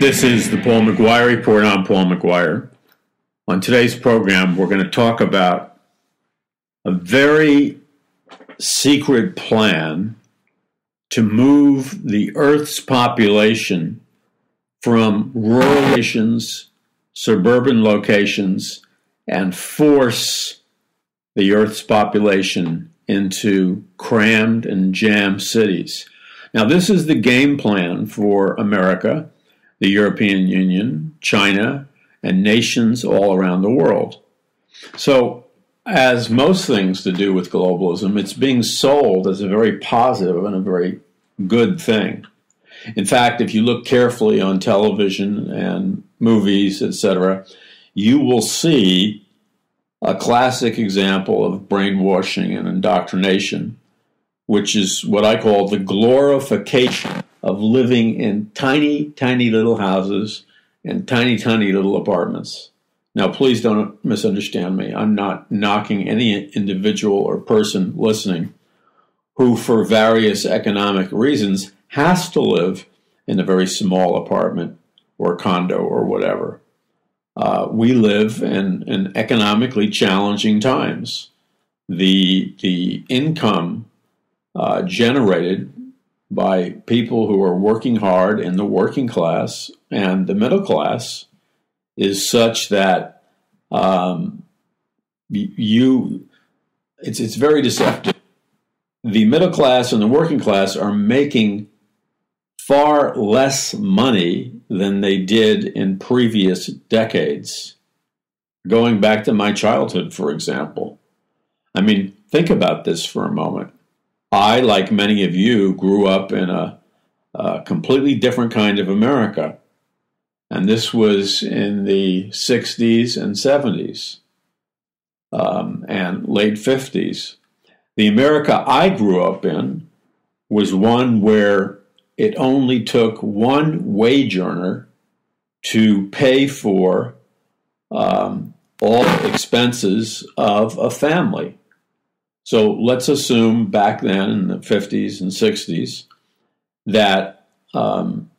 This is the Paul McGuire Report. I'm Paul McGuire. On today's program, we're going to talk about a very secret plan to move the Earth's population from rural locations, suburban locations, and force the Earth's population into crammed and jammed cities. Now, this is the game plan for America, the European Union, China, and nations all around the world. So, as most things to do with globalism, it's being sold as a very positive and a very good thing. In fact, if you look carefully on television and movies, etc., you will see a classic example of brainwashing and indoctrination, which is what I call the glorification of living in tiny, tiny little houses and tiny, tiny little apartments. Now, please don't misunderstand me. I'm not knocking any individual or person listening who, for various economic reasons, has to live in a very small apartment or condo or whatever. We live in economically challenging times. The income generated by people who are working hard in the working class and the middle class is such that it's very deceptive. The middle class and the working class are making far less money than they did in previous decades. Going back to my childhood, for example. I mean, think about this for a moment. I, like many of you, grew up in a completely different kind of America. And this was in the 60s and 70s and late 50s. The America I grew up in was one where it only took one wage earner to pay for all expenses of a family. So let's assume back then in the 50s and 60s that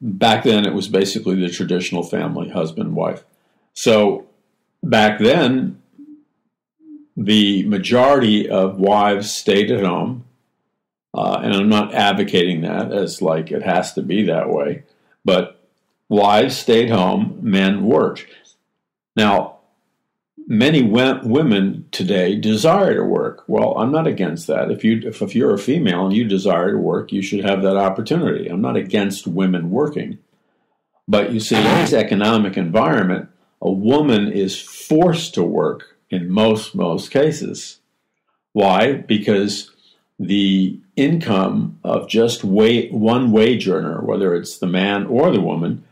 back then it was basically the traditional family, husband, wife. So back then, the majority of wives stayed at home, and I'm not advocating that as like it has to be that way, but wives stayed home, men worked. Now, many women today desire to work. Well, I'm not against that. If you're a female and you desire to work, you should have that opportunity. I'm not against women working. But you see, in this economic environment, a woman is forced to work in most cases. Why? Because the income of just one wage earner, whether it's the man or the woman,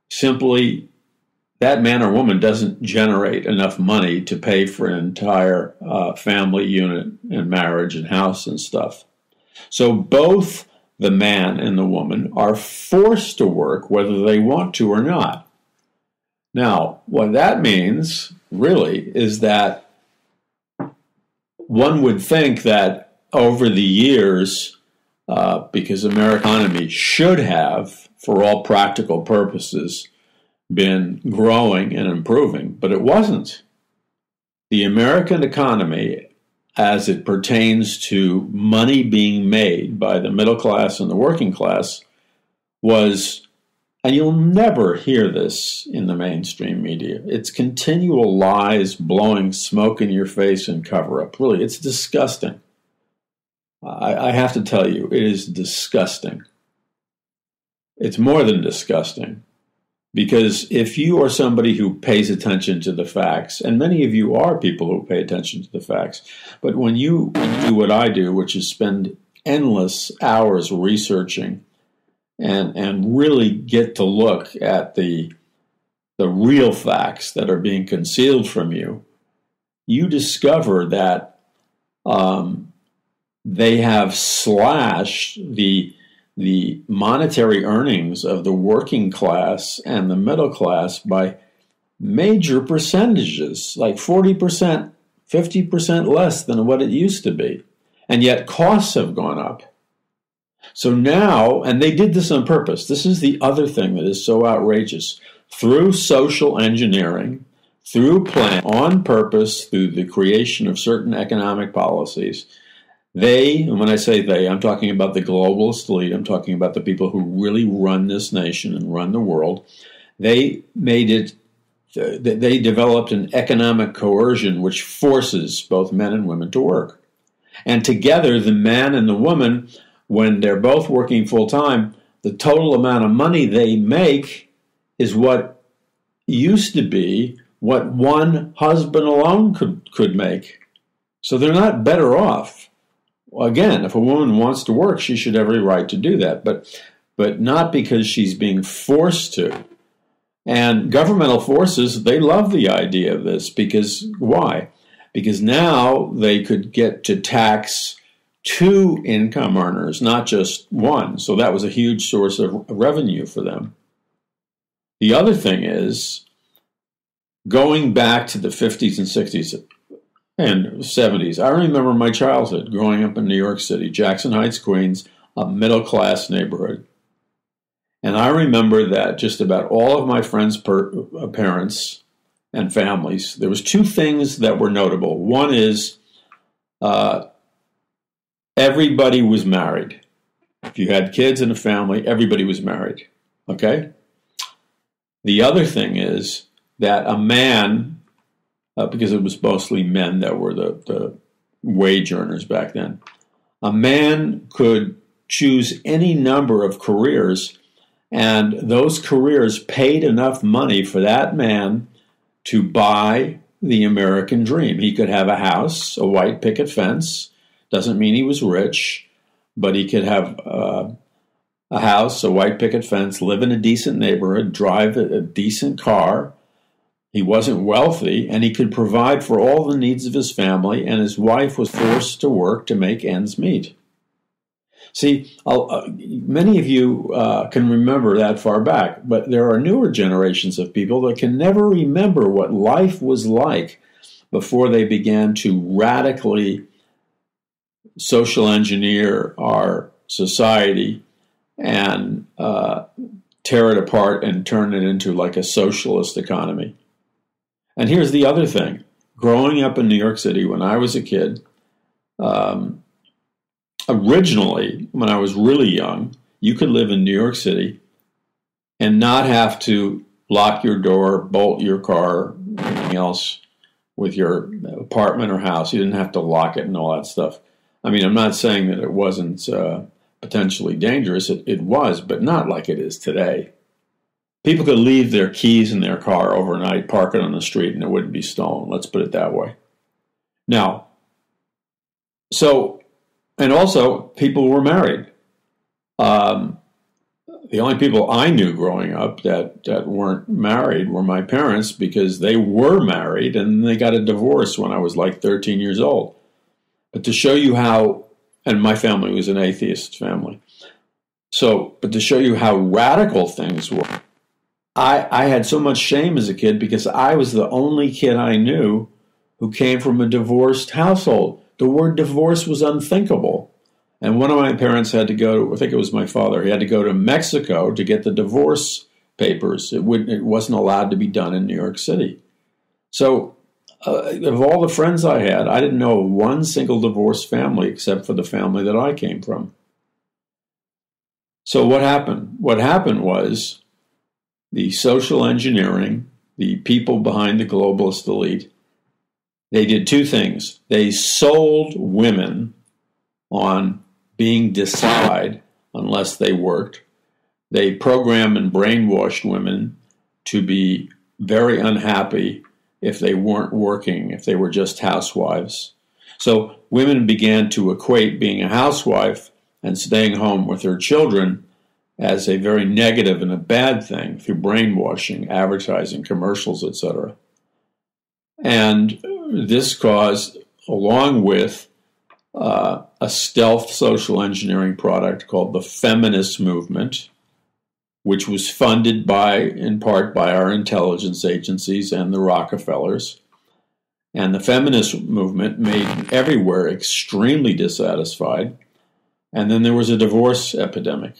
simply that man or woman doesn't generate enough money to pay for an entire family unit and marriage and house and stuff. So both the man and the woman are forced to work whether they want to or not. Now, what that means really is that one would think that over the years, because American economy should have, for all practical purposes, been growing and improving, but it wasn't. The American economy, as it pertains to money being made by the middle class and the working class, was, and you'll never hear this in the mainstream media, it's continual lies, blowing smoke in your face and cover-up. Really, it's disgusting. I have to tell you, it is disgusting. It's more than disgusting. Because if you are somebody who pays attention to the facts, and many of you are people who pay attention to the facts, but when you do what I do, which is spend endless hours researching and really get to look at the real facts that are being concealed from you, you discover that they have slashed the monetary earnings of the working class and the middle class by major percentages, like 40%, 50% less than what it used to be. And yet costs have gone up. So now, and they did this on purpose. This is the other thing that is so outrageous. Through social engineering, through plan, on purpose, through the creation of certain economic policies, they, and when I say they, I'm talking about the globalist elite, I'm talking about the people who really run this nation and run the world. They made it, they developed an economic coercion which forces both men and women to work. And together, the man and the woman, when they're both working full time, the total amount of money they make is what used to be what one husband alone could make. So they're not better off. Again, if a woman wants to work, she should have every right to do that, but not because she's being forced to. And governmental forces, they love the idea of this because why? Because now they could get to tax two income earners, not just one. So that was a huge source of revenue for them. The other thing is, going back to the 50s and 60s and 70s, I remember my childhood growing up in New York City, Jackson Heights, Queens, a middle-class neighborhood. And I remember that just about all of my friends' parents and families, there was two things that were notable. One is everybody was married. If you had kids in a family, everybody was married. Okay? The other thing is that a man, because it was mostly men that were the wage earners back then, a man could choose any number of careers, and those careers paid enough money for that man to buy the American dream. He could have a house, a white picket fence. Doesn't mean he was rich, but he could have a house, a white picket fence, live in a decent neighborhood, drive a decent car. He wasn't wealthy, and he could provide for all the needs of his family, and his wife was forced to work to make ends meet. See, many of you can remember that far back, but there are newer generations of people that can never remember what life was like before they began to radically social engineer our society and tear it apart and turn it into like a socialist economy. And here's the other thing. Growing up in New York City when I was a kid, originally, when I was really young, you could live in New York City and not have to lock your door, bolt your car, anything else with your apartment or house. You didn't have to lock it and all that stuff. I mean, I'm not saying that it wasn't potentially dangerous. It was, but not like it is today. People could leave their keys in their car overnight, park it on the street, and it wouldn't be stolen. Let's put it that way. Now, and also, people were married. The only people I knew growing up that weren't married were my parents, because they were married and they got a divorce when I was like 13 years old. But to show you how, and my family was an atheist family, but to show you how radical things were, I had so much shame as a kid because I was the only kid I knew who came from a divorced household. The word divorce was unthinkable. And one of my parents had to go to, I think it was my father, he had to go to Mexico to get the divorce papers. It wasn't allowed to be done in New York City. So of all the friends I had, I didn't know one single divorced family except for the family that I came from. So what happened? What happened was the social engineering, the people behind the globalist elite, they did two things. They sold women on being dissatisfied unless they worked. They programmed and brainwashed women to be very unhappy if they weren't working, if they were just housewives. So women began to equate being a housewife and staying home with their children as a very negative and a bad thing through brainwashing, advertising, commercials, etc. And this caused, along with a stealth social engineering product called the feminist movement, which was funded in part by our intelligence agencies and the Rockefellers. And the feminist movement made everywhere extremely dissatisfied. And then there was a divorce epidemic.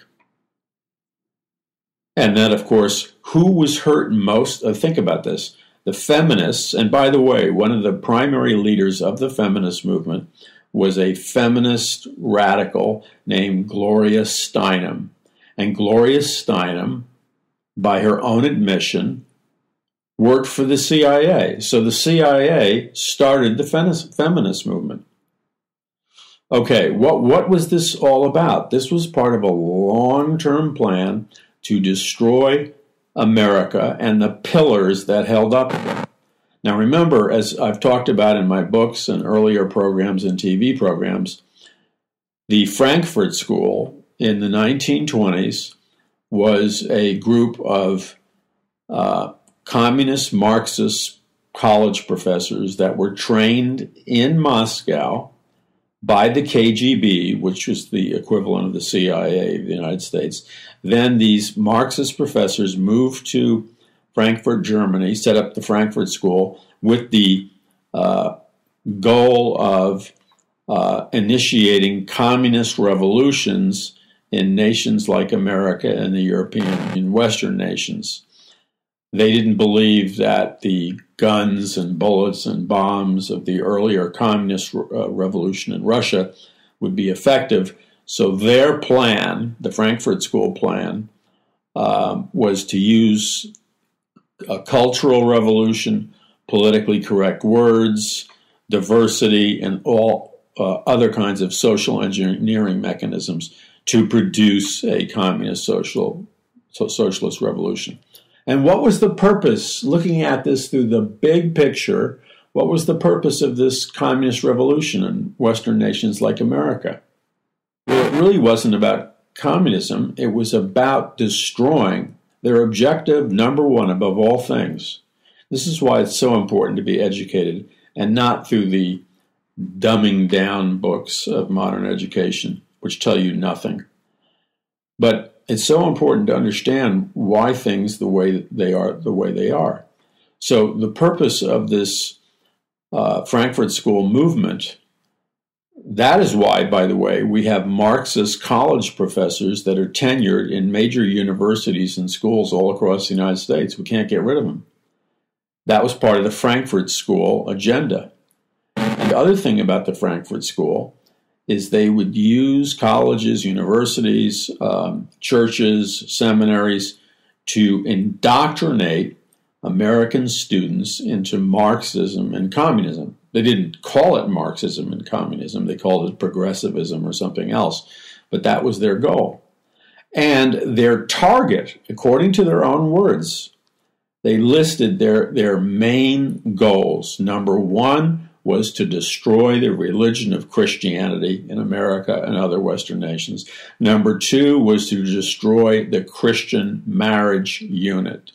And then, of course, who was hurt most? Think about this. The feminists, and by the way, one of the primary leaders of the feminist movement was a feminist radical named Gloria Steinem. And Gloria Steinem, by her own admission, worked for the CIA. So the CIA started the feminist movement. Okay, what was this all about? This was part of a long-term plan to destroy America and the pillars that held up again. Now remember, as I've talked about in my books and earlier programs and TV programs, the Frankfurt School in the 1920s was a group of communist Marxist college professors that were trained in Moscow by the KGB, which was the equivalent of the CIA of the United States. Then these Marxist professors moved to Frankfurt, Germany, set up the Frankfurt School with the goal of initiating communist revolutions in nations like America and the European and Western nations. They didn't believe that the guns and bullets and bombs of the earlier communist revolution in Russia would be effective. So their plan, the Frankfurt School plan, was to use a cultural revolution, politically correct words, diversity, and all other kinds of social engineering mechanisms to produce a communist socialist revolution. And what was the purpose, looking at this through the big picture, what was the purpose of this communist revolution in Western nations like America? Well, it really wasn't about communism. It was about destroying their objective, number one, above all things. This is why it's so important to be educated and not through the dumbing down books of modern education, which tell you nothing. But it's so important to understand why things the way they are. So the purpose of this Frankfurt School movement, that is why, by the way, we have Marxist college professors that are tenured in major universities and schools all across the United States. We can't get rid of them. That was part of the Frankfurt School agenda. And the other thing about the Frankfurt School is they would use colleges, universities, churches, seminaries to indoctrinate American students into Marxism and communism. They didn't call it Marxism and communism. They called it progressivism or something else. But that was their goal. And their target, according to their own words, they listed their main goals. Number one was to destroy the religion of Christianity in America and other Western nations. Number two was to destroy the Christian marriage unit.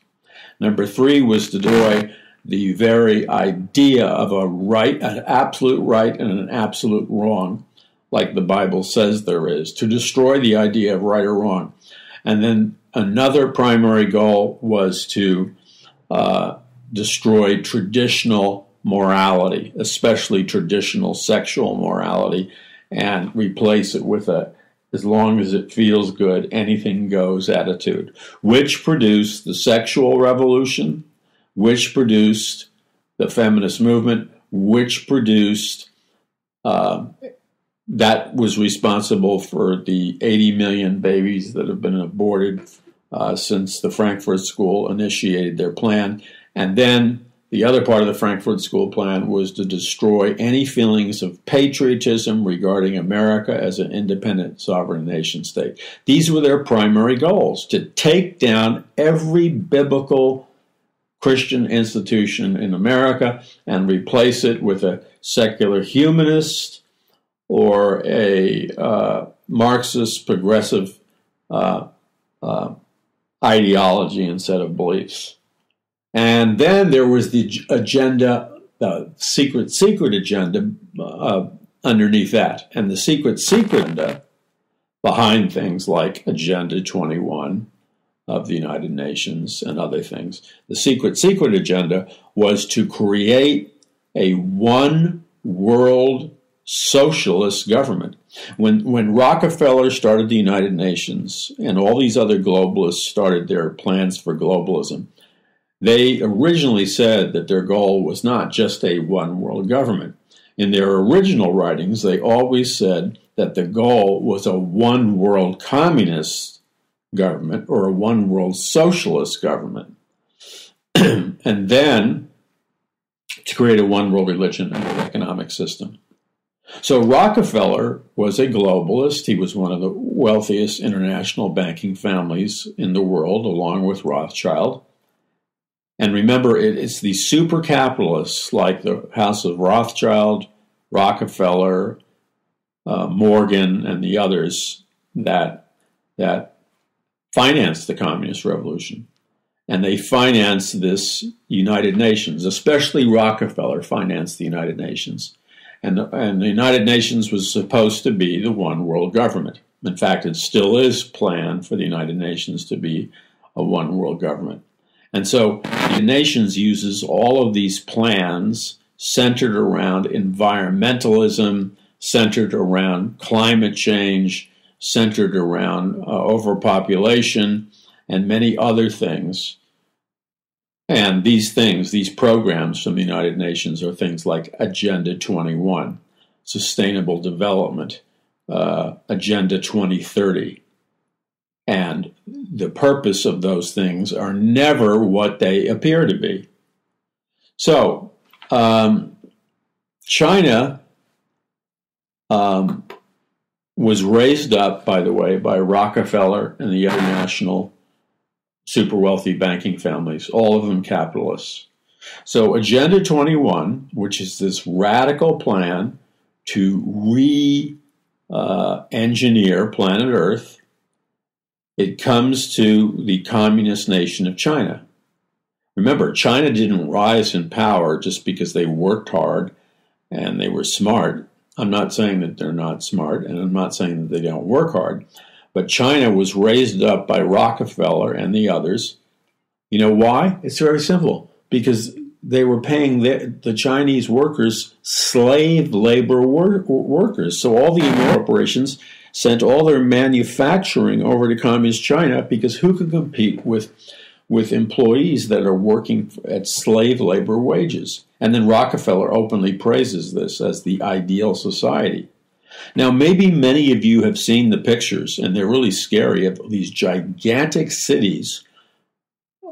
Number three was to destroy the very idea of a right, an absolute right and an absolute wrong, like the Bible says there is, to destroy the idea of right or wrong. And then another primary goal was to destroy traditional morality, especially traditional sexual morality, and replace it with a, as long as it feels good, anything goes attitude, which produced the sexual revolution, which produced the feminist movement, which produced, that was responsible for the 80 million babies that have been aborted since the Frankfurt School initiated their plan. And then the other part of the Frankfurt School plan was to destroy any feelings of patriotism regarding America as an independent sovereign nation state. These were their primary goals, to take down every biblical Christian institution in America and replace it with a secular humanist or a Marxist progressive ideology and set of beliefs. And then there was the agenda, the secret agenda underneath that. And the secret agenda behind things like Agenda 21 of the United Nations and other things, the secret agenda was to create a one world socialist government. When Rockefeller started the United Nations and all these other globalists started their plans for globalism, they originally said that their goal was not just a one world government. In their original writings, they always said that the goal was a one world communist government or a one world socialist government. And then to create a one world religion and economic system. So Rockefeller was a globalist. He was one of the wealthiest international banking families in the world, along with Rothschild. And remember, it's the super capitalists like the House of Rothschild, Rockefeller, Morgan, and the others that financed the communist revolution. And they financed this United Nations, especially Rockefeller financed the United Nations. And the United Nations was supposed to be the one world government. In fact, it still is planned for the United Nations to be a one world government. And so the Nations uses all of these plans centered around environmentalism, centered around climate change, centered around overpopulation, and many other things. And these things, these programs from the United Nations are things like Agenda 21, Sustainable Development, Agenda 2030. And the purpose of those things are never what they appear to be. So, China was raised up, by the way, by Rockefeller and the other national super wealthy banking families, all of them capitalists. So Agenda 21, which is this radical plan to re-engineer planet Earth, it comes to the communist nation of China. Remember, China didn't rise in power just because they worked hard and they were smart. I'm not saying that they're not smart, and I'm not saying that they don't work hard. But China was raised up by Rockefeller and the others. You know why? It's very simple. Because they were paying the Chinese workers slave labor workers. So all the corporations sent all their manufacturing over to communist China because who could compete with employees that are working at slave labor wages? And then Rockefeller openly praises this as the ideal society. Now, maybe many of you have seen the pictures, and they're really scary, of these gigantic cities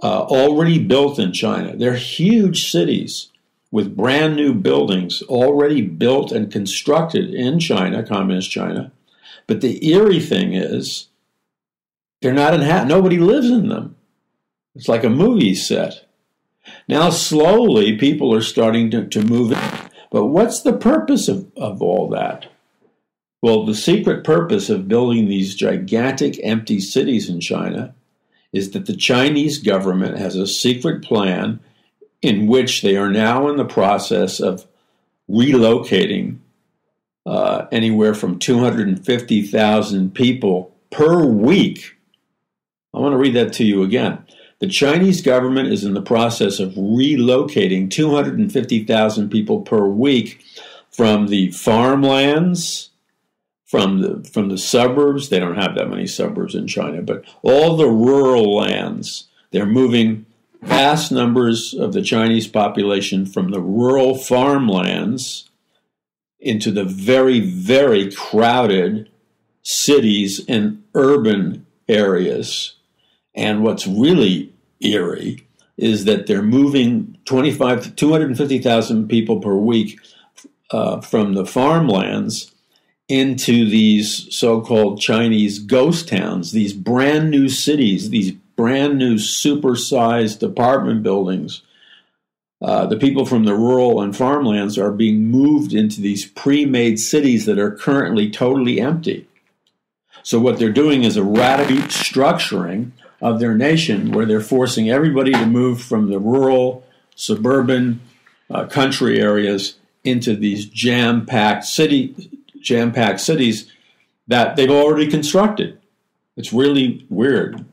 already built in China. They're huge cities with brand new buildings already built and constructed in China, communist China. But the eerie thing is, they're not nobody lives in them. It's like a movie set. Now, slowly, people are starting to move in. But what's the purpose of all that? Well, the secret purpose of building these gigantic empty cities in China is that the Chinese government has a secret plan in which they are now in the process of relocating anywhere from 250,000 people per week. I want to read that to you again. The Chinese government is in the process of relocating 250,000 people per week from the farmlands, from the suburbs. They don't have that many suburbs in China, but all the rural lands. They're moving vast numbers of the Chinese population from the rural farmlands into the very, very crowded cities and urban areas. And what's really eerie is that they're moving 250,000 people per week from the farmlands into these so-called Chinese ghost towns, these brand new cities, these brand new supersized apartment buildings. The people from the rural and farmlands are being moved into these pre-made cities that are currently totally empty. So what they're doing is a radical structuring of their nation where they're forcing everybody to move from the rural, suburban, country areas into these jam-packed cities that they've already constructed. It's really weird.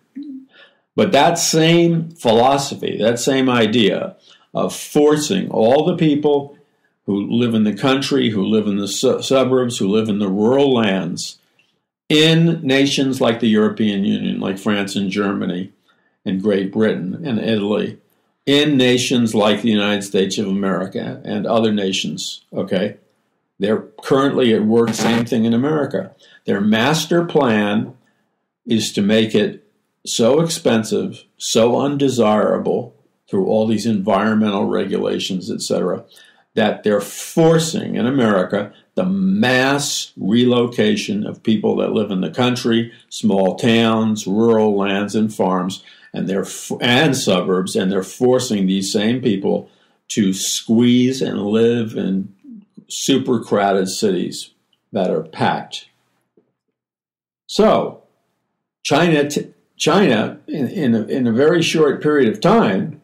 But that same philosophy, that same idea of forcing all the people who live in the country, who live in the suburbs, who live in the rural lands, in nations like the European Union, like France and Germany and Great Britain and Italy, in nations like the United States of America and other nations, okay? They're currently at work, same thing in America. Their master plan is to make it so expensive, so undesirable through all these environmental regulations, etc., that they're forcing in America the mass relocation of people that live in the country, small towns, rural lands, and farms, and suburbs, and they're forcing these same people to squeeze and live in super crowded cities that are packed. So, China in a very short period of time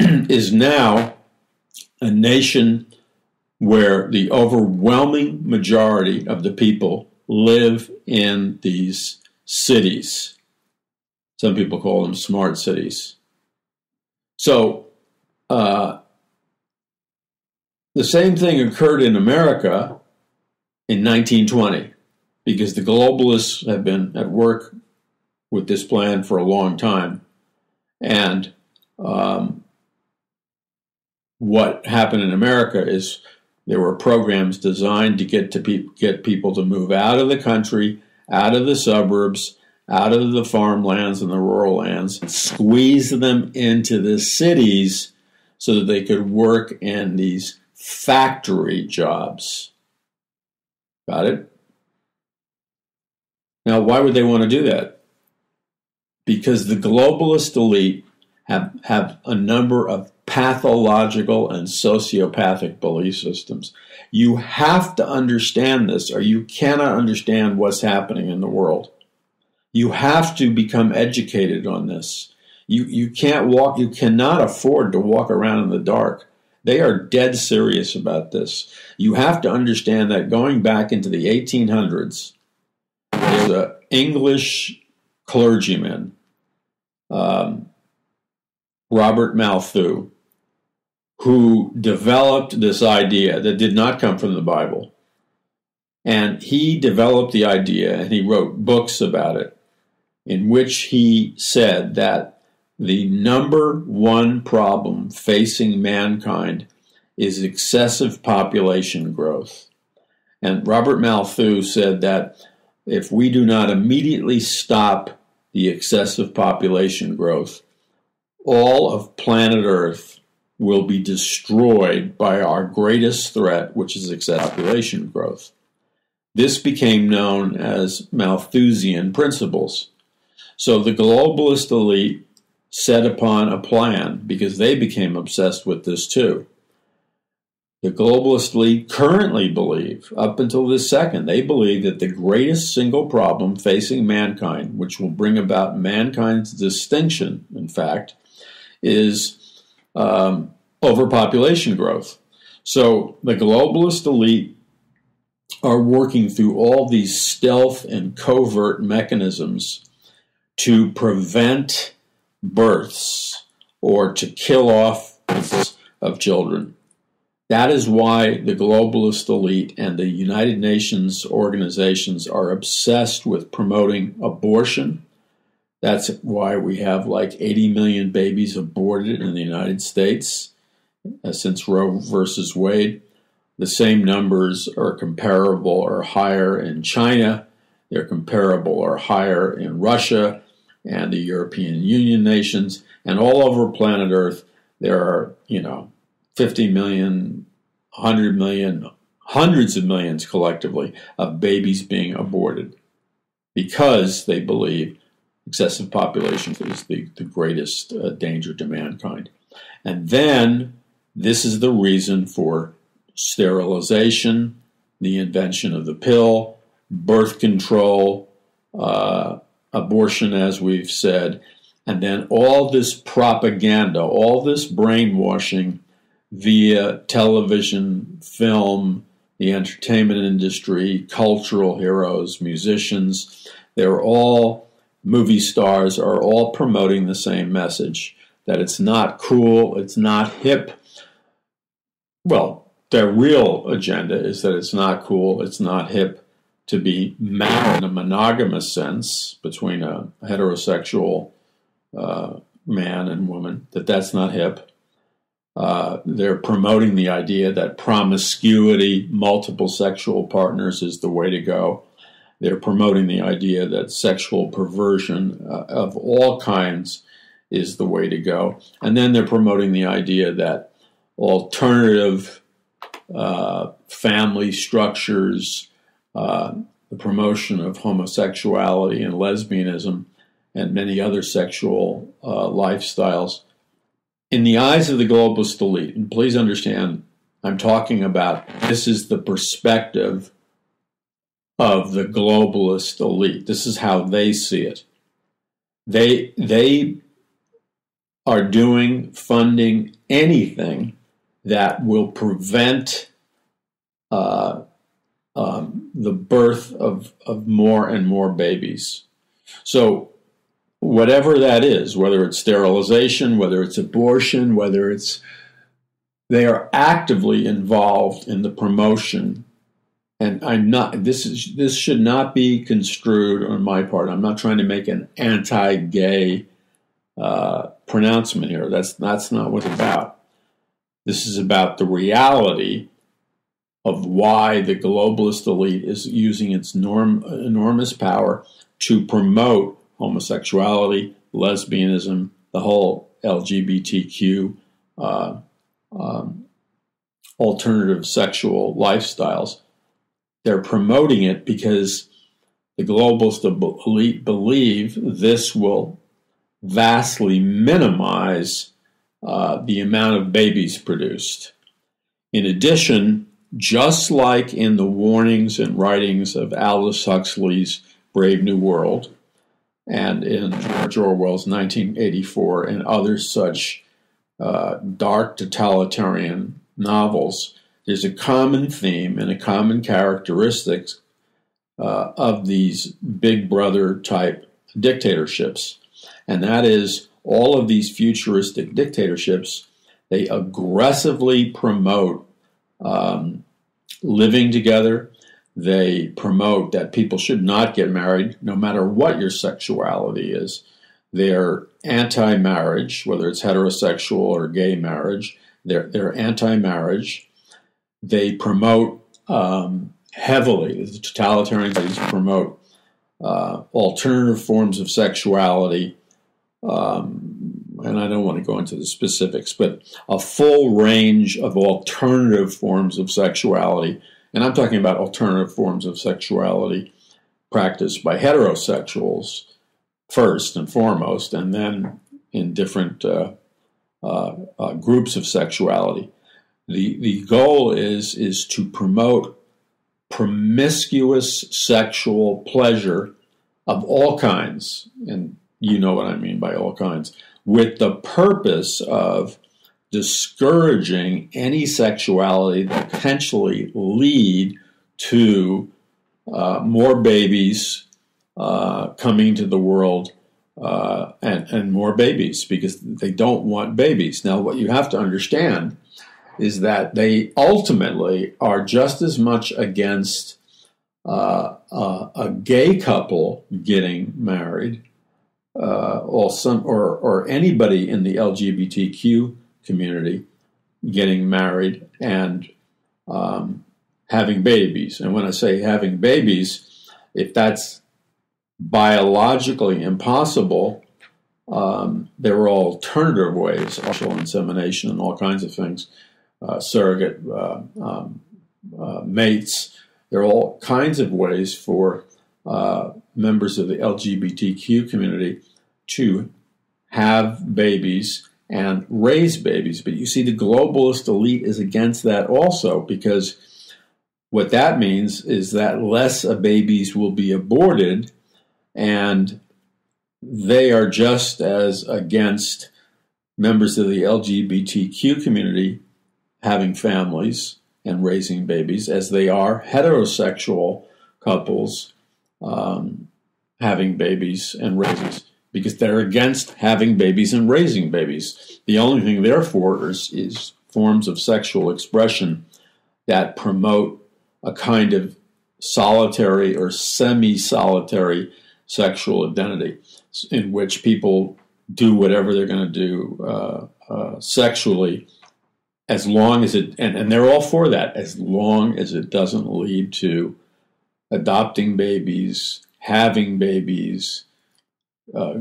is now a nation where the overwhelming majority of the people live in these cities. Some people call them smart cities. So the same thing occurred in America in 1920, because the globalists have been at work with this plan for a long time. And what happened in America is there were programs designed to get people to move out of the country, out of the suburbs, out of the farmlands and the rural lands, and squeeze them into the cities so that they could work in these factory jobs. Got it? Now, why would they want to do that? Because the globalist elite have a number of pathological and sociopathic belief systems. You have to understand this, or you cannot understand what's happening in the world. You have to become educated on this. You cannot afford to walk around in the dark. They are dead serious about this. You have to understand that going back into the 1800s, there's an English clergyman, Robert Malthus, who developed this idea that did not come from the Bible. And he developed the idea, and he wrote books about it, in which he said that the number one problem facing mankind is excessive population growth. And Robert Malthus said that if we do not immediately stop the excessive population growth, all of planet Earth will be destroyed by our greatest threat, which is excessive population growth. This became known as Malthusian principles. So the globalist elite set upon a plan, because they became obsessed with this too. The globalist elite currently believe, up until this second, they believe that the greatest single problem facing mankind, which will bring about mankind's distinction, in fact, is overpopulation growth. So the globalist elite are working through all these stealth and covert mechanisms to prevent births or to kill off of children. That is why the globalist elite and the United Nations organizations are obsessed with promoting abortion. That's why we have like 80 million babies aborted in the United States since Roe versus Wade. The same numbers are comparable or higher in China. They're comparable or higher in Russia and the European Union nations. And all over planet Earth, there are, 50 million, 100 million, hundreds of millions collectively of babies being aborted because they believe excessive population is the greatest danger to mankind. And then this is the reason for sterilization, the invention of the pill, birth control, abortion, as we've said, and then all this propaganda, all this brainwashing via television, film, the entertainment industry, cultural heroes, musicians. They're all, movie stars are all promoting the same message, that it's not cool, it's not hip well, their real agenda is that it's not cool, it's not hip to be married in a monogamous sense between a heterosexual man and woman, that's not hip. They're promoting the idea that promiscuity, multiple sexual partners is the way to go. They're promoting the idea that sexual perversion of all kinds is the way to go. And then they're promoting the idea that alternative family structures, the promotion of homosexuality and lesbianism, and many other sexual lifestyles. In the eyes of the globalist elite, and please understand, I'm talking about this is the perspective of the globalist elite. This is how they see it. They are funding anything that will prevent the birth of more and more babies. So whatever that is, whether it's sterilization, whether it's abortion, they are actively involved in the promotion. And this should not be construed on my part. I'm not trying to make an anti-gay pronouncement here. That's not what it's about. This is about the reality of why the globalist elite is using its enormous power to promote homosexuality, lesbianism, the whole LGBTQ alternative sexual lifestyles. They're promoting it because the globalist elite believe this will vastly minimize the amount of babies produced. In addition, just like in the warnings and writings of Aldous Huxley's Brave New World, and in George Orwell's 1984 and other such dark totalitarian novels, there's a common theme and a common characteristic of these big brother type dictatorships. And that is all of these futuristic dictatorships, they aggressively promote living together. They promote that people should not get married, no matter what your sexuality is. They're anti-marriage, whether it's heterosexual or gay marriage. They're anti-marriage. They promote heavily, the totalitarians promote alternative forms of sexuality. And I don't want to go into the specifics, but a full range of alternative forms of sexuality. And I'm talking about alternative forms of sexuality practiced by heterosexuals first and foremost, and then in different groups of sexuality. The goal is to promote promiscuous sexual pleasure of all kinds, and you know what I mean by all kinds, with the purpose of discouraging any sexuality that potentially lead to more babies coming to the world and more babies, because they don't want babies. Now, what you have to understand is that they ultimately are just as much against a gay couple getting married, or anybody in the LGBTQ community getting married and having babies. And when I say having babies, if that's biologically impossible, there are alternative ways, artificial insemination and all kinds of things, surrogate mates. There are all kinds of ways for members of the LGBTQ community to have babies and raise babies. But you see, the globalist elite is against that also, because what that means is that less babies will be aborted, and they are just as against members of the LGBTQ community having families and raising babies as they are heterosexual couples having babies and raising, because they're against having babies and raising babies. The only thing they're for is forms of sexual expression that promote a kind of solitary or semi-solitary sexual identity in which people do whatever they're going to do sexually, as long as it, and they're all for that, as long as it doesn't lead to adopting babies, having babies,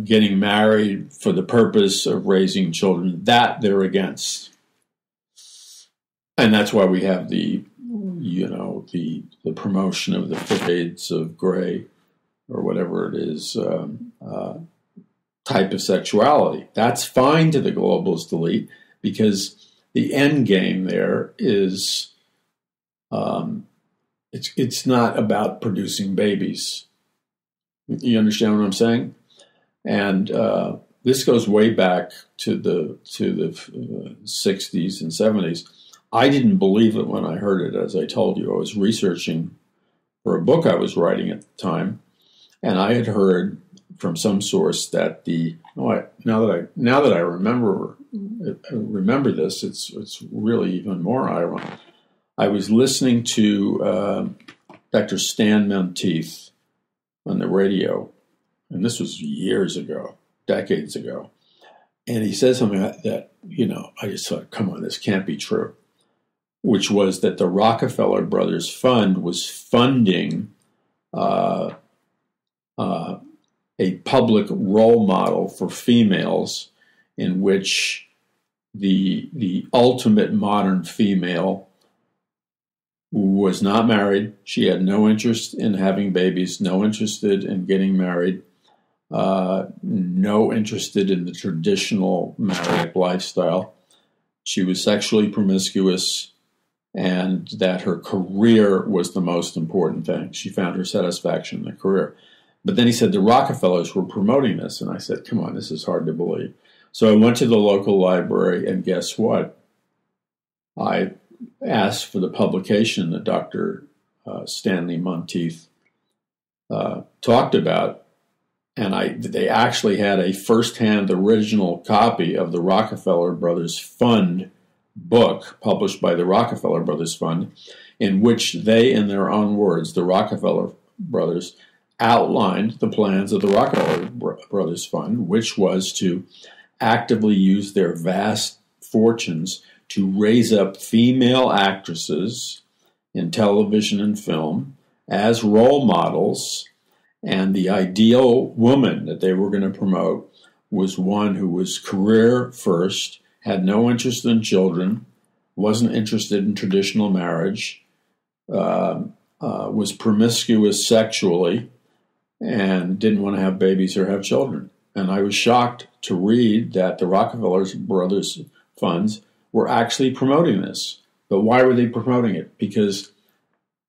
getting married for the purpose of raising children. That they're against. And that's why we have the promotion of the shades of gray, or whatever it is, type of sexuality. That's fine to the globalist elite, because the end game there is it's not about producing babies. You understand what I'm saying? And this goes way back to the 60s and 70s. I didn't believe it when I heard it. As I told you, I was researching for a book I was writing at the time, and I had heard from some source that now that I remember this, it's really even more ironic. I was listening to Dr. Stan Monteith on the radio, and this was years ago, decades ago, and he said something that I just thought, come on, this can't be true, which was that the Rockefeller Brothers Fund was funding a public role model for females, in which the ultimate modern female was not married. She had no interest in having babies, no interested in getting married, no interested in the traditional married lifestyle. She was sexually promiscuous, and that her career was the most important thing. She found her satisfaction in the career. But then he said the Rockefellers were promoting this, and I said, come on, this is hard to believe. So I went to the local library, and guess what? I asked for the publication that Dr. Stanley Monteith talked about, and they actually had a first-hand original copy of the Rockefeller Brothers Fund book published by the Rockefeller Brothers Fund, in which they, in their own words, the Rockefeller Brothers, outlined the plans of the Rockefeller Brothers Fund, which was to actively use their vast fortunes to raise up female actresses in television and film as role models, and the ideal woman that they were going to promote was one who was career first, had no interest in children, wasn't interested in traditional marriage, was promiscuous sexually, and didn't want to have babies or have children. And I was shocked to read that the Rockefeller Brothers funds were actually promoting this. But why were they promoting it? Because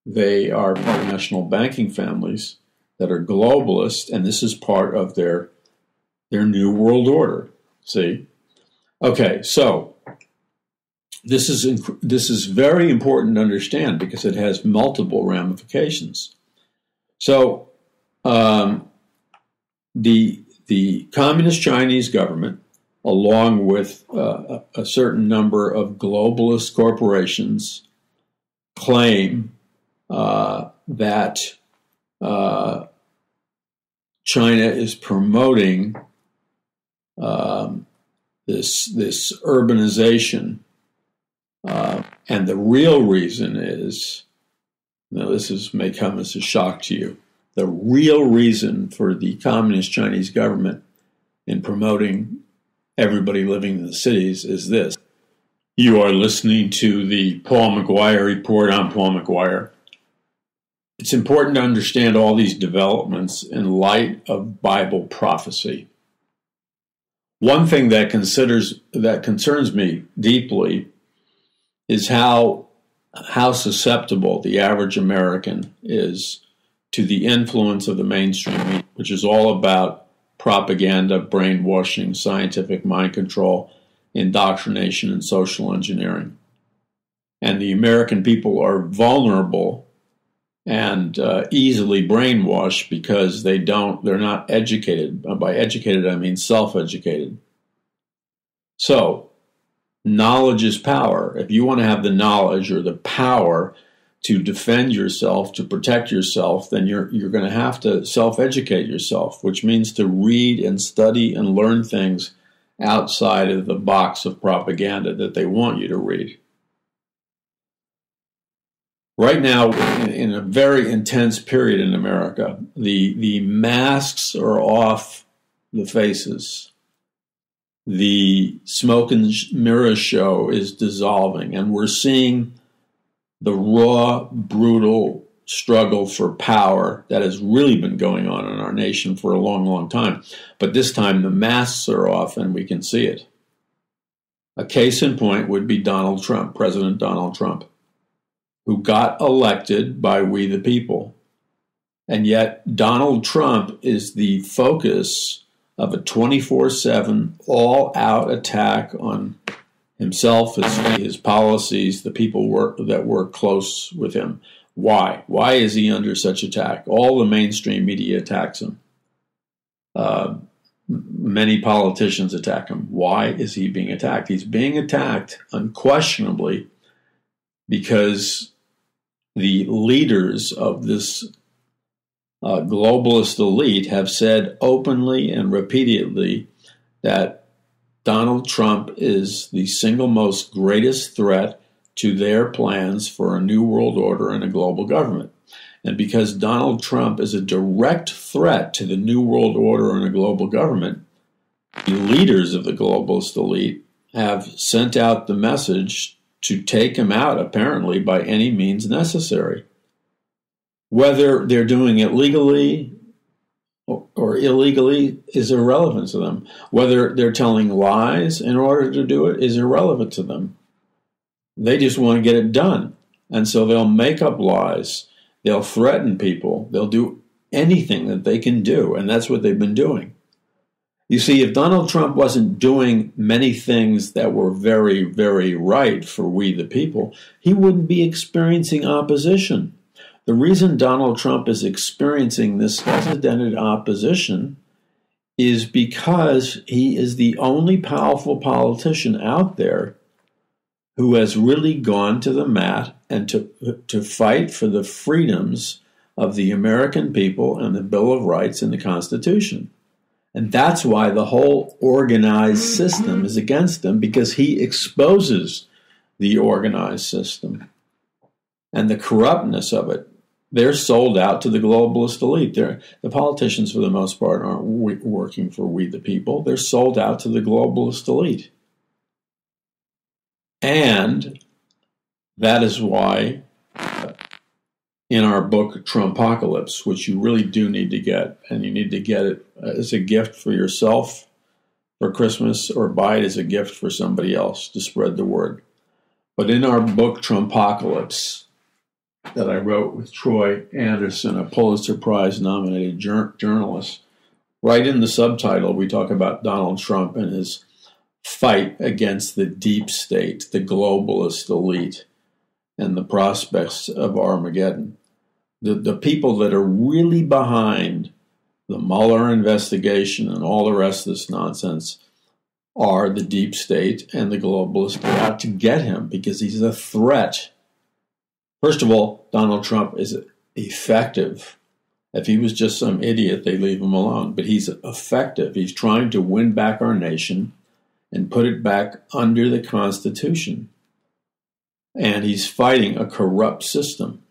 they are national banking families that are globalist, and this is part of their new world order. See? Okay, so this is very important to understand, because it has multiple ramifications. So the Communist Chinese government, along with a certain number of globalist corporations, claim that China is promoting this urbanization, and the real reason is, now this may come as a shock to you, the real reason for the Communist Chinese government in promoting everybody living in the cities is this. You are listening to the Paul McGuire Report. I'm Paul McGuire. It's important to understand all these developments in light of Bible prophecy. One thing that concerns me deeply is how susceptible the average American is to the influence of the mainstream media, which is all about propaganda, brainwashing, scientific mind control, indoctrination, and social engineering. And the American people are vulnerable and easily brainwashed because they're not educated. By educated, I mean self-educated. So, knowledge is power. If you want to have the knowledge or the power to defend yourself, to protect yourself, then you're going to have to self-educate yourself, which means to read and study and learn things outside of the box of propaganda that they want you to read. Right now, in a very intense period in America, the masks are off the faces. The smoke and mirror show is dissolving, and we're seeing the raw, brutal struggle for power that has really been going on in our nation for a long, long time. But this time the masks are off and we can see it. A case in point would be Donald Trump, President Donald Trump, who got elected by we the people. And yet Donald Trump is the focus of a 24/7 all-out attack on himself, his policies, the people that work close with him. Why? Why is he under such attack? All the mainstream media attacks him. Many politicians attack him. Why is he being attacked? He's being attacked unquestionably because the leaders of this globalist elite have said openly and repeatedly that Donald Trump is the single most greatest threat to their plans for a new world order and a global government. And because Donald Trump is a direct threat to the new world order and a global government, the leaders of the globalist elite have sent out the message to take him out, apparently, by any means necessary. Whether they're doing it legally or illegally is irrelevant to them. Whether they're telling lies in order to do it is irrelevant to them. They just want to get it done. And so they'll make up lies. They'll threaten people. They'll do anything that they can do. And that's what they've been doing. You see, if Donald Trump wasn't doing many things that were very, very right for we the people, he wouldn't be experiencing opposition. The reason Donald Trump is experiencing this unprecedented opposition is because he is the only powerful politician out there who has really gone to the mat and to fight for the freedoms of the American people and the Bill of Rights and the Constitution. And that's why the whole organized system is against him, because he exposes the organized system and the corruptness of it. They're sold out to the globalist elite. The politicians, for the most part, aren't working for we the people. They're sold out to the globalist elite. And that is why in our book, Trumpocalypse, which you really do need to get, and you need to get it as a gift for yourself for Christmas, or buy it as a gift for somebody else to spread the word. But in our book, Trumpocalypse, that I wrote with Troy Anderson, a Pulitzer Prize nominated journalist, right in the subtitle, we talk about Donald Trump and his fight against the deep state, the globalist elite, and the prospects of Armageddon. The people that are really behind the Mueller investigation and all the rest of this nonsense are the deep state and the globalists. They're out to get him because he's a threat. First of all, Donald Trump is effective. If he was just some idiot, they'd leave him alone. But he's effective. He's trying to win back our nation and put it back under the Constitution. And he's fighting a corrupt system.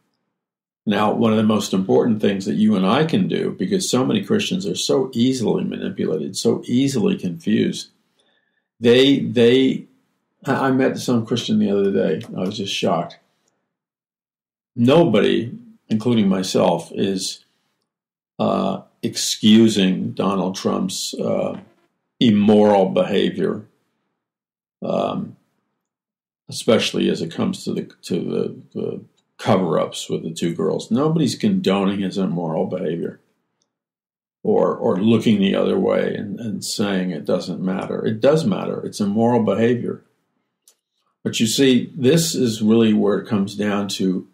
Now, one of the most important things that you and I can do, because so many Christians are so easily manipulated, so easily confused, I met some Christian the other day. I was just shocked. Nobody, including myself, is excusing Donald Trump's immoral behavior, especially as it comes to the cover-ups with the two girls. Nobody's condoning his immoral behavior or looking the other way and saying it doesn't matter. It does matter. It's immoral behavior. But you see, this is really where it comes down to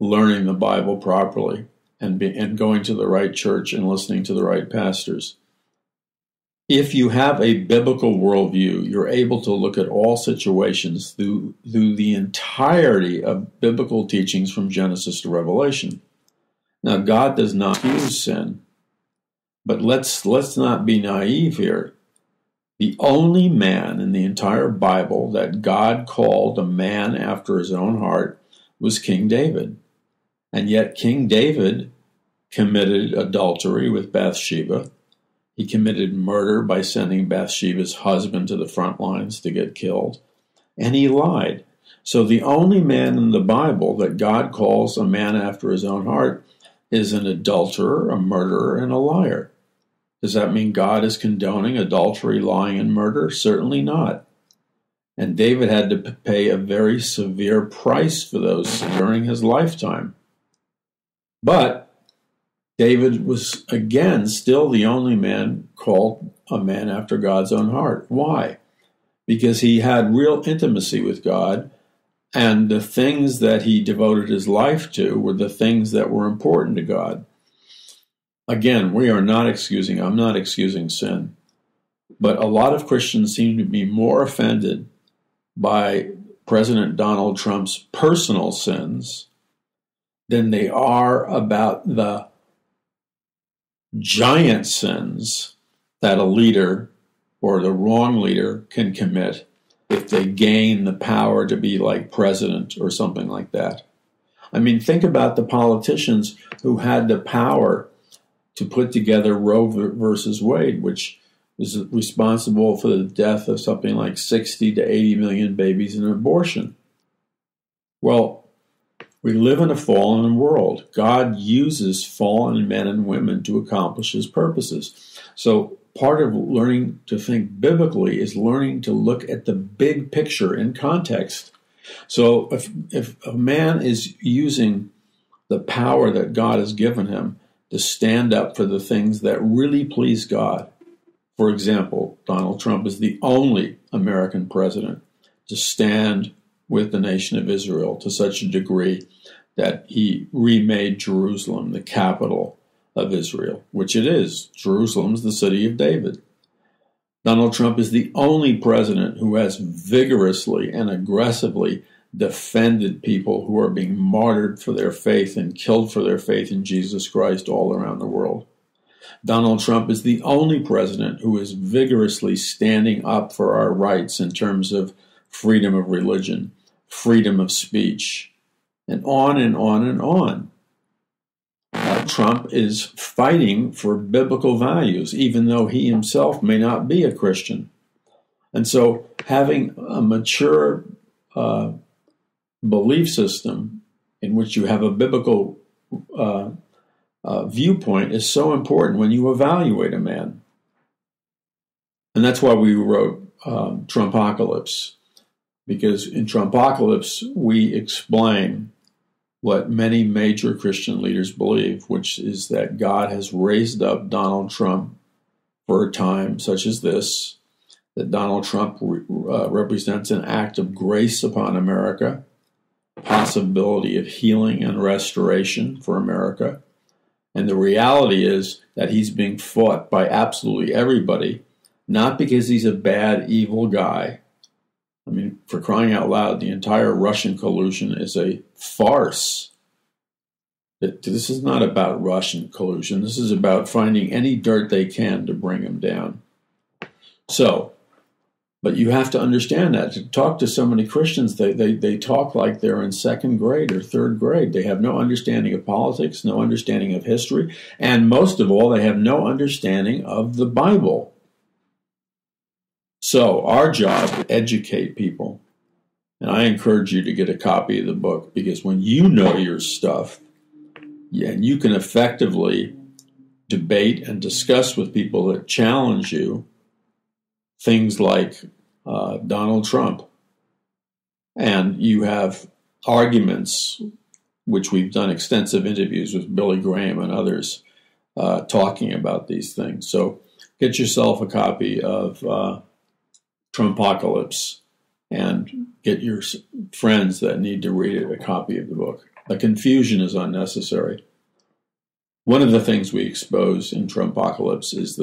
learning the Bible properly and going to the right church and listening to the right pastors. If you have a biblical worldview, you're able to look at all situations through the entirety of biblical teachings from Genesis to Revelation. Now, God does not use sin, but let's not be naive here. The only man in the entire Bible that God called a man after his own heart was King David. And yet King David committed adultery with Bathsheba. He committed murder by sending Bathsheba's husband to the front lines to get killed. And he lied. So the only man in the Bible that God calls a man after his own heart is an adulterer, a murderer, and a liar. Does that mean God is condoning adultery, lying, and murder? Certainly not. And David had to pay a very severe price for those during his lifetime. But David was, again, still the only man called a man after God's own heart. Why? Because he had real intimacy with God, and the things that he devoted his life to were the things that were important to God. Again, I'm not excusing sin, but a lot of Christians seem to be more offended by President Donald Trump's personal sins than they are about the giant sins that a leader or the wrong leader can commit if they gain the power to be like president or something like that. I mean, think about the politicians who had the power to put together Roe versus Wade, which is responsible for the death of something like 60 to 80 million babies in abortion. Well, we live in a fallen world. God uses fallen men and women to accomplish his purposes. So part of learning to think biblically is learning to look at the big picture in context. So if a man is using the power that God has given him to stand up for the things that really please God, for example, Donald Trump is the only American president to stand with the nation of Israel to such a degree that he remade Jerusalem the capital of Israel, which it is. Jerusalem's the city of David. Donald Trump is the only president who has vigorously and aggressively defended people who are being martyred for their faith and killed for their faith in Jesus Christ all around the world. Donald Trump is the only president who is vigorously standing up for our rights in terms of freedom of religion, freedom of speech, and on and on and on. Trump is fighting for biblical values, even though he himself may not be a Christian. And so having a mature belief system in which you have a biblical viewpoint is so important when you evaluate a man. And that's why we wrote Trumpocalypse, because in Trumpocalypse we explain what many major Christian leaders believe, which is that God has raised up Donald Trump for a time such as this, that Donald Trump represents an act of grace upon America, possibility of healing and restoration for America. And the reality is that he's being fought by absolutely everybody, not because he's a bad, evil guy. I mean, for crying out loud, the entire Russian collusion is a farce. This is not about Russian collusion. This is about finding any dirt they can to bring him down. So, but you have to understand that. To talk to so many Christians, they talk like they're in second grade or third grade. They have no understanding of politics, no understanding of history, and most of all, they have no understanding of the Bible. So our job is to educate people. And I encourage you to get a copy of the book, because when you know your stuff, and you can effectively debate and discuss with people that challenge you things like Donald Trump, and you have arguments, which we've done extensive interviews with Billy Graham and others talking about these things. So get yourself a copy of Trumpocalypse and get your friends that need to read it a copy of the book. The confusion is unnecessary. One of the things we expose in Trumpocalypse is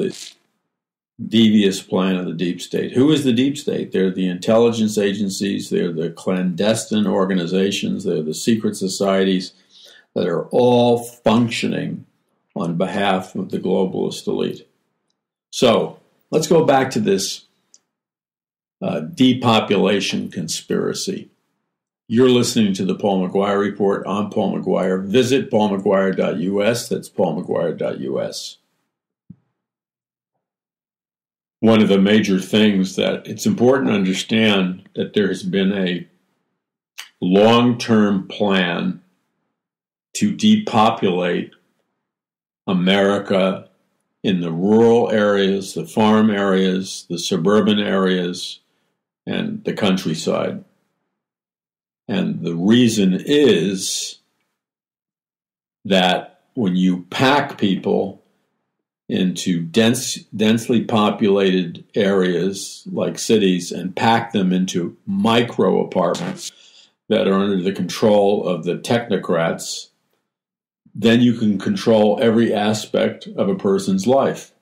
devious plan of the deep state. Who is the deep state? They're the intelligence agencies, they're the clandestine organizations, they're the secret societies that are all functioning on behalf of the globalist elite. So let's go back to this depopulation conspiracy. You're listening to the Paul McGuire Report. I'm Paul McGuire. Visit paulmcguire.us. That's paulmcguire.us. One of the major things that it's important to understand that there has been a long-term plan to depopulate America in the rural areas, the farm areas, the suburban areas, and the countryside. And the reason is that when you pack people into densely populated areas like cities and pack them into micro apartments that are under the control of the technocrats, then you can control every aspect of a person's life,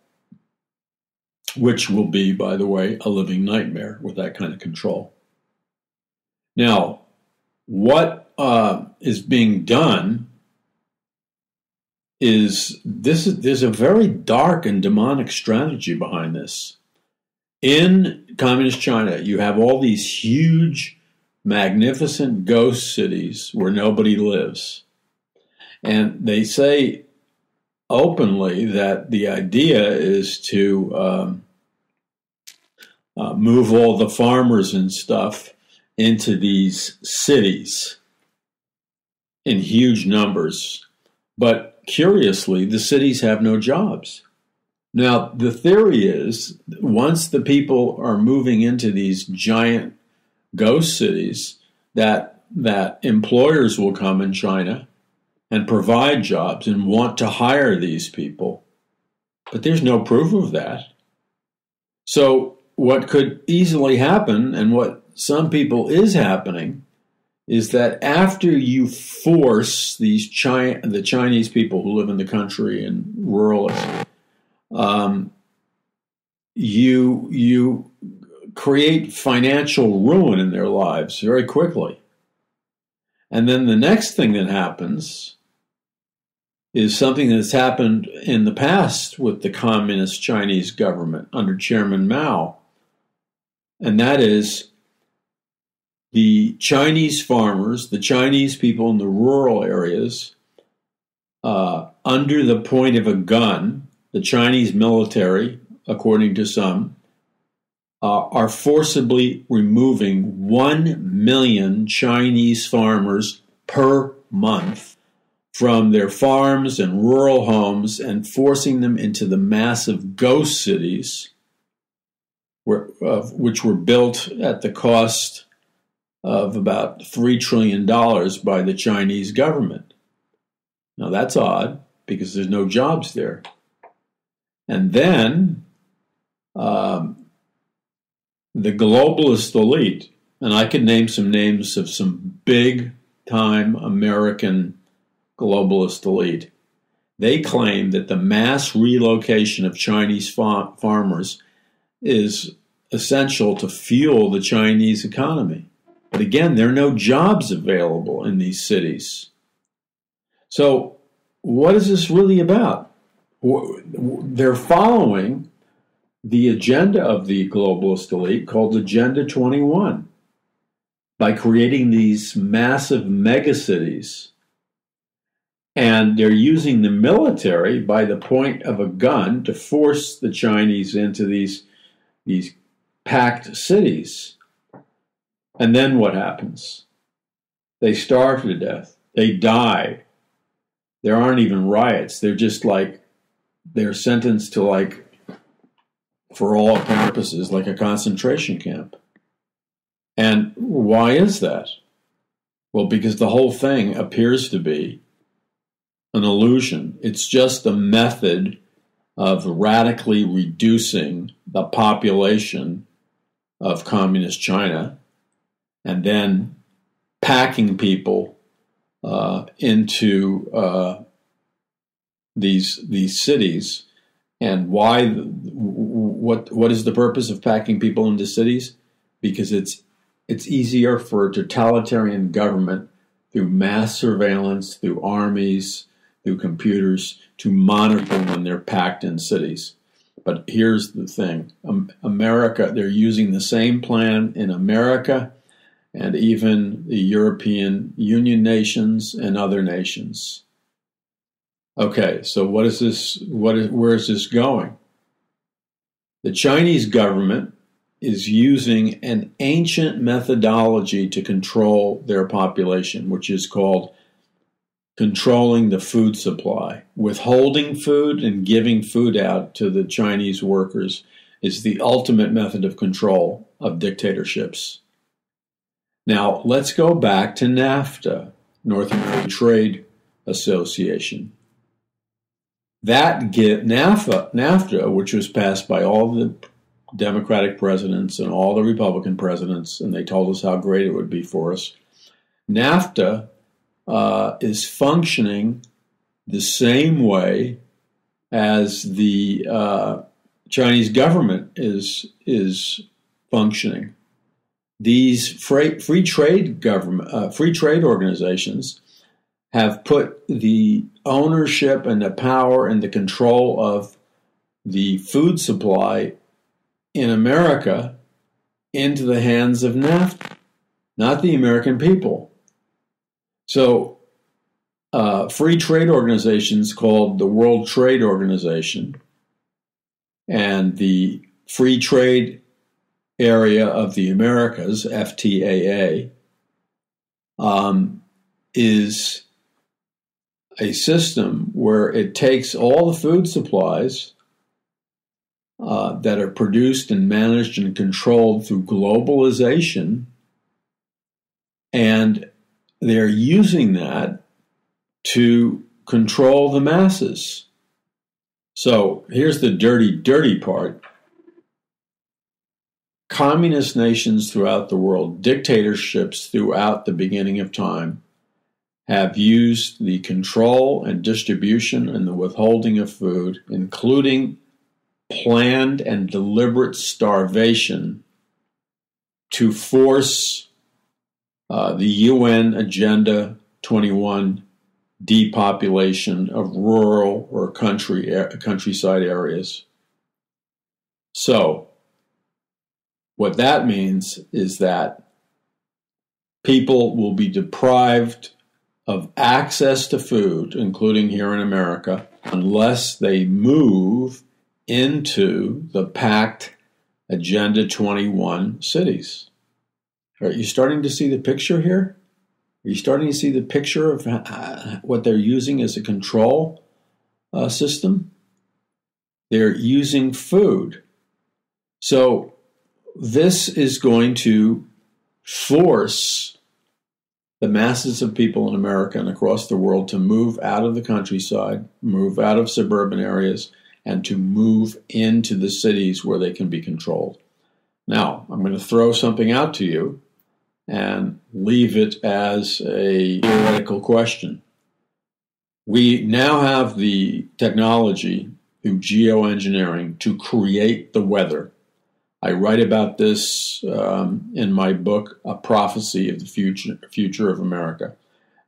which will be, by the way, a living nightmare with that kind of control. Now, what is being done is there's a very dark and demonic strategy behind this. In communist China, you have all these huge, magnificent ghost cities where nobody lives. And they say openly that the idea is to move all the farmers and stuff into these cities in huge numbers. But curiously, the cities have no jobs. Now, the theory is once the people are moving into these giant ghost cities, that employers will come in China and provide jobs and want to hire these people. But there's no proof of that. So what could easily happen, and what some people is happening, is that after you force the Chinese people who live in the country and rural areas, you create financial ruin in their lives very quickly. And then the next thing that happens is something that's happened in the past with the communist Chinese government under Chairman Mao. And that is the Chinese farmers, the Chinese people in the rural areas, under the point of a gun, the Chinese military, according to some, are forcibly removing 1 million Chinese farmers per month from their farms and rural homes and forcing them into the massive ghost cities, which were built at the cost of about $3 trillion by the Chinese government. Now that's odd because there's no jobs there. And then the globalist elite, and I could name some names of some big-time American globalist elite, they claim that the mass relocation of Chinese farmers is essential to fuel the Chinese economy. But again, there are no jobs available in these cities. So what is this really about? They're following the agenda of the globalist elite called Agenda 21 by creating these massive megacities. And they're using the military by the point of a gun to force the Chinese into these packed cities. And then what happens? They starve to death. They die. There aren't even riots. They're just like, they're sentenced to, like, for all purposes, like a concentration camp. And why is that? Well, because the whole thing appears to be an illusion. It's just a method of radically reducing the population of communist China and then packing people into these cities. And what what is the purpose of packing people into cities? Because it's easier for a totalitarian government through mass surveillance, through armies, through computers to monitor when they're packed in cities. But here's the thing. America, they're using the same plan in America and even the European Union nations and other nations. Okay, so where is this going? The Chinese government is using an ancient methodology to control their population, which is called controlling the food supply. Withholding food and giving food out to the Chinese workers is the ultimate method of control of dictatorships. Now, let's go back to NAFTA, North American Trade Association. NAFTA, which was passed by all the Democratic presidents and all the Republican presidents, and they told us how great it would be for us. NAFTA is functioning the same way as the Chinese government is functioning. These free trade organizations have put the ownership and the power and the control of the food supply in America into the hands of NAFTA, not the American people. So free trade organizations called the World Trade Organization and the Free Trade Area of the Americas, FTAA, is a system where it takes all the food supplies that are produced and managed and controlled through globalization, and they're using that to control the masses. So here's the dirty part. Communist nations throughout the world, dictatorships throughout the beginning of time, have used the control and distribution and the withholding of food, including planned and deliberate starvation, to force the UN Agenda 21 depopulation of rural or countryside areas. So, what that means is that people will be deprived of access to food, including here in America, unless they move into the packed Agenda 21 cities. Are you starting to see the picture here? Are you starting to see the picture of what they're using as a control system? They're using food. So this is going to force the masses of people in America and across the world to move out of the countryside, move out of suburban areas, and to move into the cities where they can be controlled. Now, I'm going to throw something out to you and leave it as a theoretical question. We now have the technology through geoengineering to create the weather. I write about this in my book, A Prophecy of the Future of America.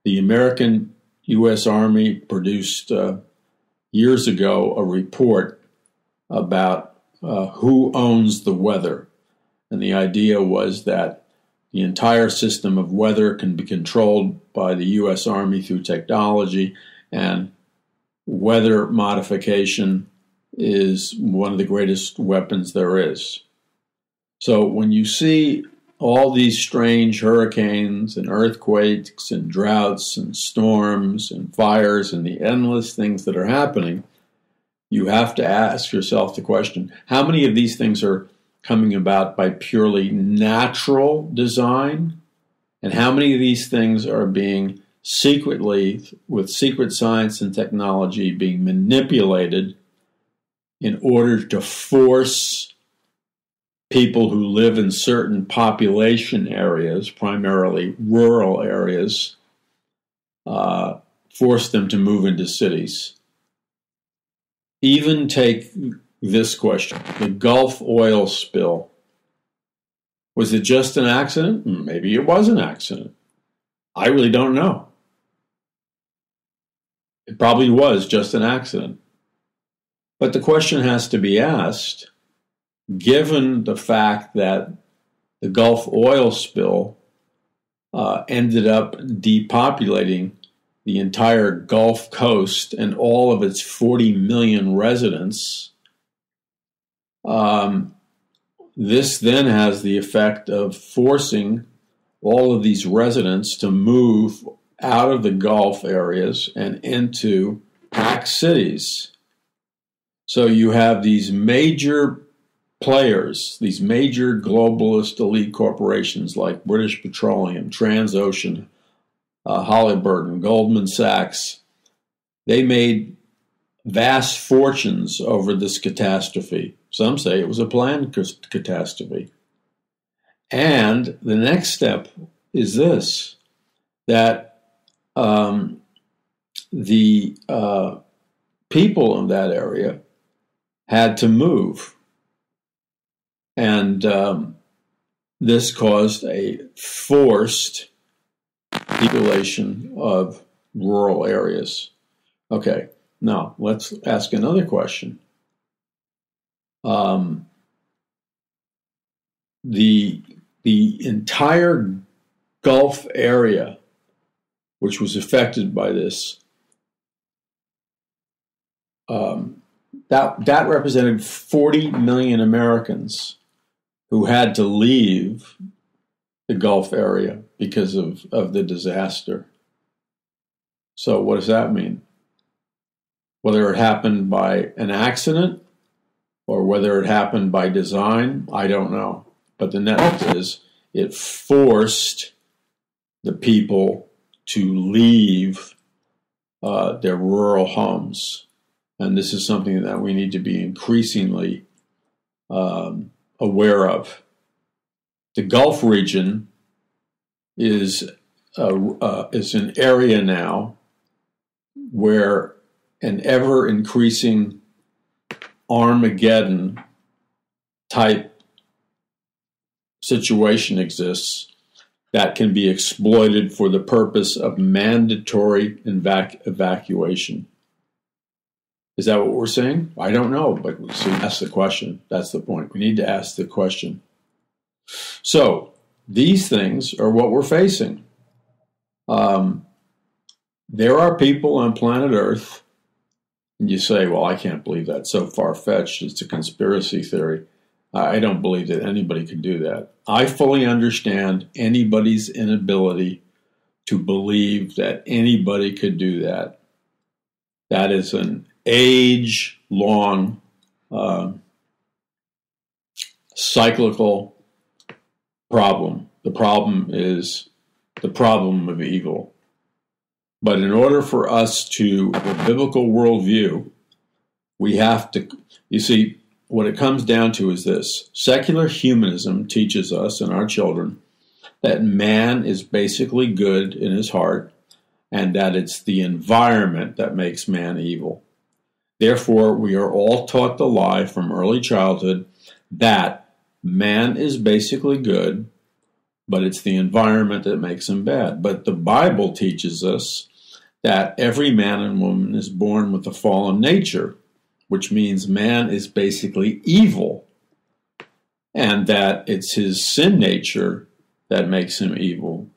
The American U.S. Army produced years ago a report about who owns the weather. And the idea was that the entire system of weather can be controlled by the U.S. Army through technology, and weather modification is one of the greatest weapons there is. So when you see all these strange hurricanes and earthquakes and droughts and storms and fires and the endless things that are happening, you have to ask yourself the question, how many of these things are coming about by purely natural design? And how many of these things are being secretly, with secret science and technology, being manipulated in order to force people who live in certain population areas, primarily rural areas, force them to move into cities? Even take this question. The Gulf oil spill. Was it just an accident? Maybe it was an accident. I really don't know. It probably was just an accident. But the question has to be asked, given the fact that the Gulf oil spill ended up depopulating the entire Gulf Coast and all of its 40 million residents, this then has the effect of forcing all of these residents to move out of the Gulf areas and into packed cities. So you have these major players, these major globalist elite corporations like British Petroleum, Transocean, Halliburton, Goldman Sachs. They made vast fortunes over this catastrophe. Some say it was a planned catastrophe. And the next step is this, that the people in that area had to move. And this caused a forced depopulation of rural areas. Okay, now let's ask another question. The entire Gulf area, which was affected by this, that represented 40 million Americans who had to leave the Gulf area because of the disaster. So what does that mean? Whether it happened by an accident or whether it happened by design, I don't know. But the net is it forced the people to leave their rural homes. And this is something that we need to be increasingly aware of. The Gulf region is an area now where an ever-increasing Armageddon type situation exists that can be exploited for the purpose of mandatory evacuation. Is that what we're saying? I don't know, but so ask the question. That's the point. We need to ask the question. So these things are what we're facing. There are people on planet Earth, and you say, well, I can't believe that. So far-fetched. It's a conspiracy theory. I don't believe that anybody could do that. I fully understand anybody's inability to believe that anybody could do that. That is an age-long cyclical problem. The problem is the problem of evil. But in order for us to have a biblical worldview, we have to, you see, what it comes down to is this. Secular humanism teaches us and our children that man is basically good in his heart and that it's the environment that makes man evil. Therefore, we are all taught the lie from early childhood that man is basically good, but it's the environment that makes him bad. But the Bible teaches us that every man and woman is born with a fallen nature, which means man is basically evil, and that it's his sin nature that makes him evil.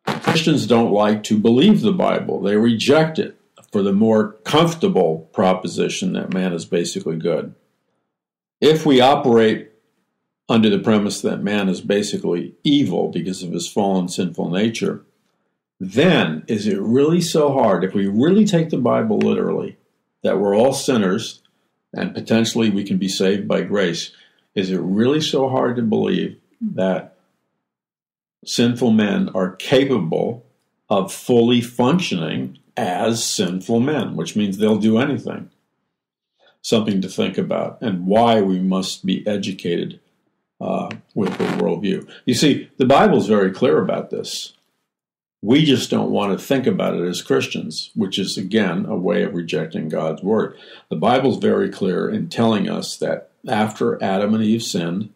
Christians don't like to believe the Bible. They reject it for the more comfortable proposition that man is basically good. If we operate under the premise that man is basically evil because of his fallen sinful nature, then is it really so hard, if we really take the Bible literally, that we're all sinners and potentially we can be saved by grace, is it really so hard to believe that sinful men are capable of fully functioning as sinful men, which means they'll do anything? Something to think about, and why we must be educated with the worldview. You see, the Bible is very clear about this. We just don't want to think about it as Christians, which is, again, a way of rejecting God's word. The Bible's very clear in telling us that after Adam and Eve sinned,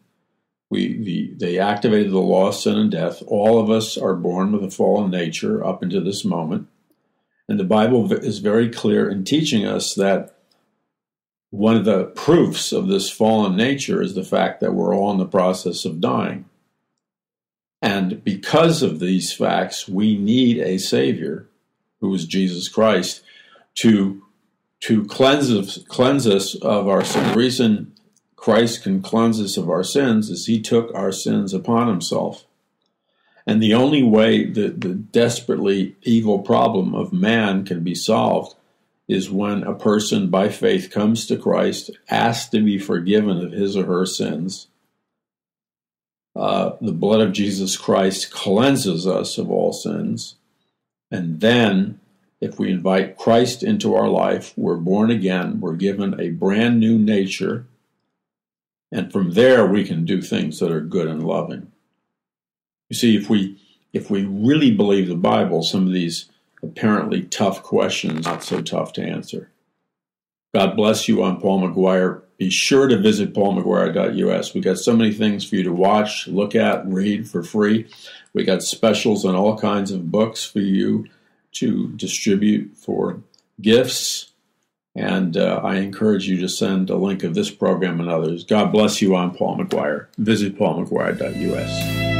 they activated the law of sin and death. All of us are born with a fallen nature up into this moment. And the Bible is very clear in teaching us that one of the proofs of this fallen nature is the fact that we're all in the process of dying. And because of these facts, we need a Savior, who is Jesus Christ, to cleanse us of our sin. The reason Christ can cleanse us of our sins is he took our sins upon himself. And the only way that the desperately evil problem of man can be solved is when a person by faith comes to Christ, asks to be forgiven of his or her sins. The blood of Jesus Christ cleanses us of all sins. And then, if we invite Christ into our life, we're born again, we're given a brand new nature, and from there we can do things that are good and loving. You see, if we really believe the Bible, some of these apparently tough questions are not so tough to answer. God bless you. I'm Paul McGuire. Be sure to visit paulmcguire.us. We got so many things for you to watch, look at, read for free. We got specials on all kinds of books for you to distribute for gifts. And I encourage you to send a link of this program and others. God bless you. I'm Paul McGuire. Visit paulmcguire.us.